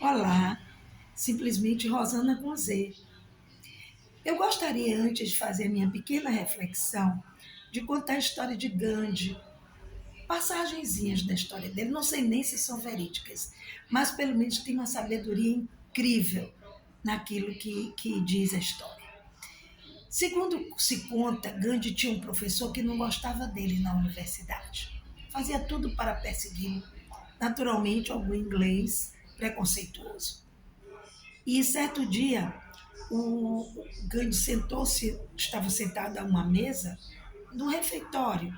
Olá, simplesmente Rosana com Z. Eu gostaria, antes de fazer a minha pequena reflexão, de contar a história de Gandhi, passagenzinhas da história dele, não sei nem se são verídicas, mas pelo menos tem uma sabedoria incrível naquilo que diz a história. Segundo se conta, Gandhi tinha um professor que não gostava dele na universidade. Fazia tudo para persegui-lo, naturalmente algum inglês preconceituoso. E certo dia, o Gandhi sentou-se, estava sentado a uma mesa, no refeitório,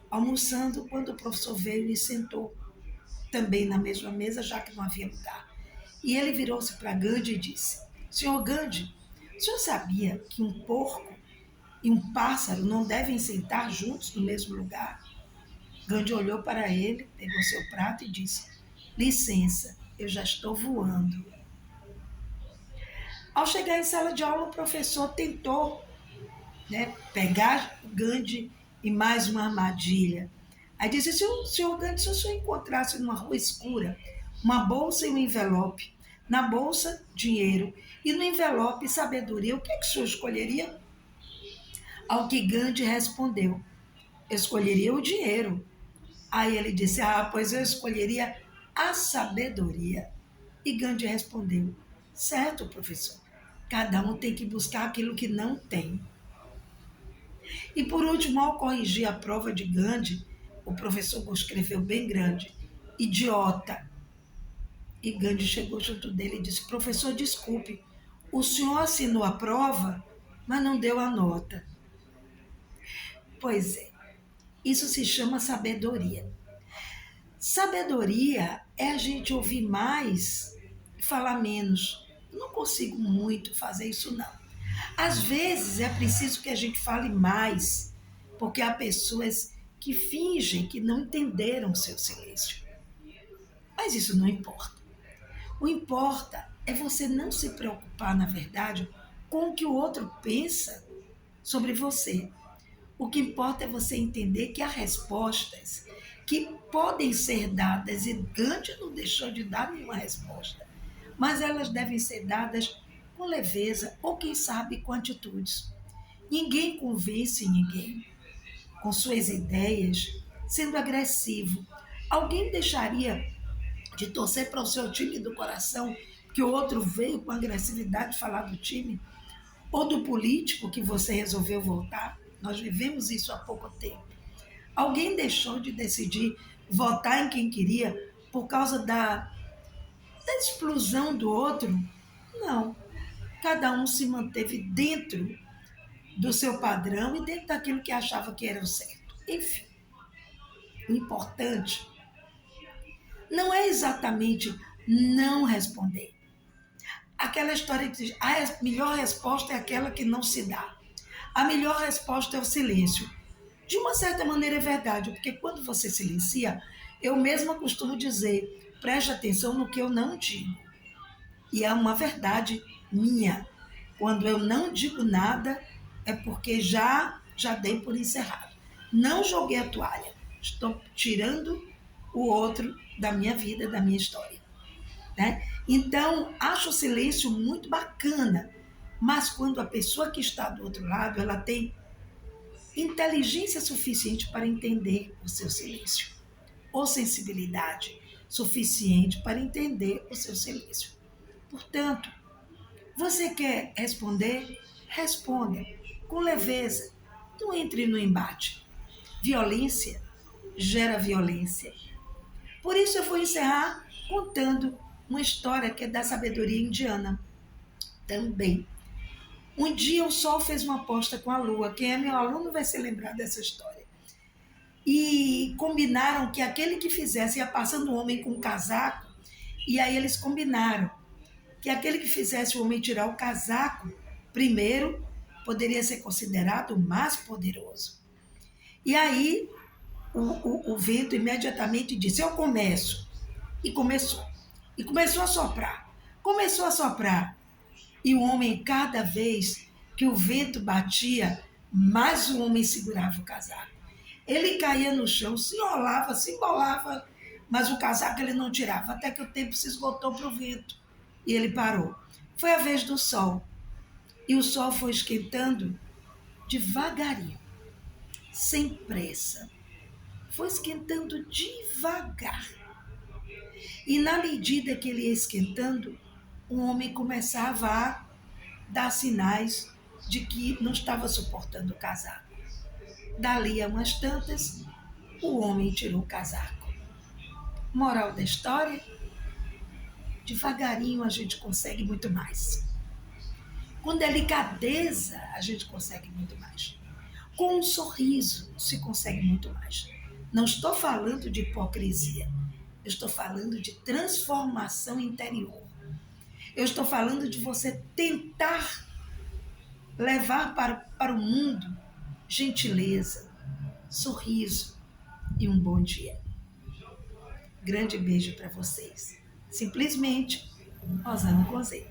almoçando, quando o professor veio e sentou também na mesma mesa, já que não havia lugar. E ele virou-se para Gandhi e disse: Senhor Gandhi, o senhor sabia que um porco e um pássaro não devem sentar juntos no mesmo lugar? Gandhi olhou para ele, pegou seu prato e disse: Licença, eu já estou voando. Ao chegar em sala de aula, o professor tentou, pegar o Gandhi em mais uma armadilha. Aí disse: senhor Gandhi, se o senhor encontrasse numa rua escura uma bolsa e um envelope, na bolsa, dinheiro, e no envelope, sabedoria, o que o senhor escolheria? Ao que Gandhi respondeu: eu escolheria o dinheiro. Aí ele disse: pois eu escolheria a sabedoria. E Gandhi respondeu: certo, professor, cada um tem que buscar aquilo que não tem. E por último, ao corrigir a prova de Gandhi, o professor escreveu bem grande: idiota. E Gandhi chegou junto dele e disse: professor, desculpe, o senhor assinou a prova, mas não deu a nota. Pois é, isso se chama sabedoria. Sabedoria é a gente ouvir mais e falar menos. Eu não consigo muito fazer isso, não. Às vezes é preciso que a gente fale mais, porque há pessoas que fingem que não entenderam o seu silêncio. Mas isso não importa. O importa é você não se preocupar, na verdade, com o que o outro pensa sobre você. O que importa é você entender que há respostas que podem ser dadas, e Gandhi não deixou de dar nenhuma resposta, mas elas devem ser dadas com leveza ou, quem sabe, com atitudes. Ninguém convence ninguém com suas ideias sendo agressivo. Alguém deixaria de torcer para o seu time do coração que o outro veio com agressividade falar do time? Ou do político que você resolveu votar? Nós vivemos isso há pouco tempo. Alguém deixou de decidir votar em quem queria por causa da explosão do outro? Não. Cada um se manteve dentro do seu padrão e dentro daquilo que achava que era o certo. Enfim, o importante não é exatamente não responder. Aquela história que diz: a melhor resposta é aquela que não se dá. A melhor resposta é o silêncio. De uma certa maneira é verdade, porque quando você silencia, eu mesma costumo dizer: preste atenção no que eu não digo. E é uma verdade minha. Quando eu não digo nada, é porque já dei por encerrado. Não joguei a toalha. Estou tirando o outro da minha vida, da minha história. Né? Então, acho o silêncio muito bacana, mas quando a pessoa que está do outro lado, ela tem inteligência suficiente para entender o seu silêncio, ou sensibilidade suficiente para entender o seu silêncio. Portanto, você quer responder? Responda com leveza. Não entre no embate. Violência gera violência. Por isso eu vou encerrar contando uma história que é da sabedoria indiana também. Um dia o sol fez uma aposta com a lua. Quem é meu aluno vai se lembrar dessa história. E combinaram que aquele que fizesse, ia passando um homem com um casaco, e aí eles combinaram que aquele que fizesse o homem tirar o casaco primeiro poderia ser considerado o mais poderoso. E aí o vento imediatamente disse: eu começo. E começou. E começou a soprar. Começou a soprar. E o homem, cada vez que o vento batia, mais o homem segurava o casaco. Ele caía no chão, se enrolava, se embolava mas o casaco ele não tirava, até que o tempo se esgotou para o vento e ele parou. Foi a vez do sol, e o sol foi esquentando devagarinho, sem pressa. Foi esquentando devagar. E na medida que ele ia esquentando, o homem começava a dar sinais de que não estava suportando o casaco. Dali a umas tantas, o homem tirou o casaco. Moral da história: devagarinho a gente consegue muito mais. Com delicadeza a gente consegue muito mais. Com um sorriso se consegue muito mais. Não estou falando de hipocrisia. Eu estou falando de transformação interior. Eu estou falando de você tentar levar para o mundo gentileza, sorriso e um bom dia. Grande beijo para vocês. Simplesmente, Rosana Cozê.